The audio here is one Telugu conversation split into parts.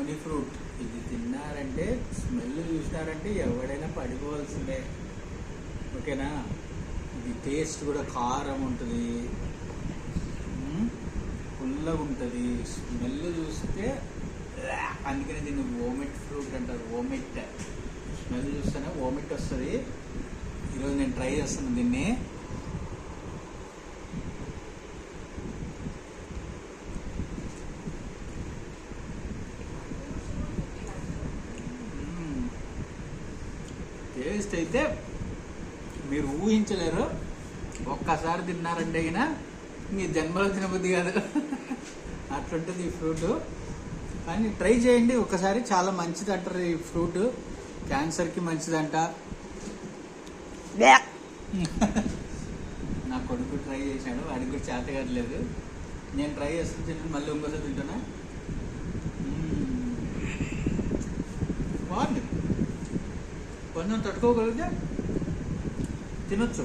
ముని ఫ్రూట్. ఇది తిన్నారంటే స్మెల్ చూసినారంటే ఎవడైనా పడిపోవాల్సిందే. ఓకేనా? ఇది టేస్ట్ కూడా కారం ఉంటుంది, పుల్లగా ఉంటుంది. స్మెల్ చూస్తే అందుకని దీన్ని వోమిట్ ఫ్రూట్ అంటారు. వోమిట్ స్మెల్ చూస్తేనే వోమిట్ వస్తుంది. ఈరోజు నేను ట్రై చేస్తున్నాను దీన్ని. టేస్ట్ అయితే మీరు ఊహించలేరు. ఒక్కసారి తిన్నారంటే అయినా మీ జన్మలో తినబుద్ధి కాదు. అట్లుంటుంది ఈ ఫ్రూట్. కానీ ట్రై చేయండి ఒకసారి. చాలా మంచిది అంటారు ఈ ఫ్రూట్. క్యాన్సర్కి మంచిదంట. నా కొడుకు ట్రై చేశాడు, వాడికి కూడా చేత కావట్లేదు. నేను ట్రై చేస్తాను, తింటాను, మళ్ళీ ఇంకోసారి తింటున్నా. బాగుంది. కొంచెం తట్టుకోగలిగితే తినొచ్చు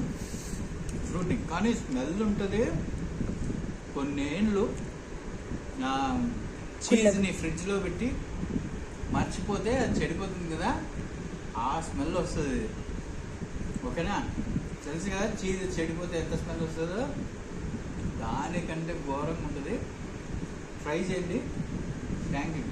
ఫ్రూట్ని. కానీ స్మెల్ ఉంటుంది. కొన్నేళ్ళు చీజ్ని ఫ్రిడ్జ్లో పెట్టి మర్చిపోతే అది చెడిపోతుంది కదా, ఆ స్మెల్ వస్తుంది. ఓకేనా? తెలుసు కదా చీజ్ చెడిపోతే ఎంత స్మెల్ వస్తుందో, దానికంటే ఘోరంగా ఉంటుంది. ట్రై చేయండి. Thank you.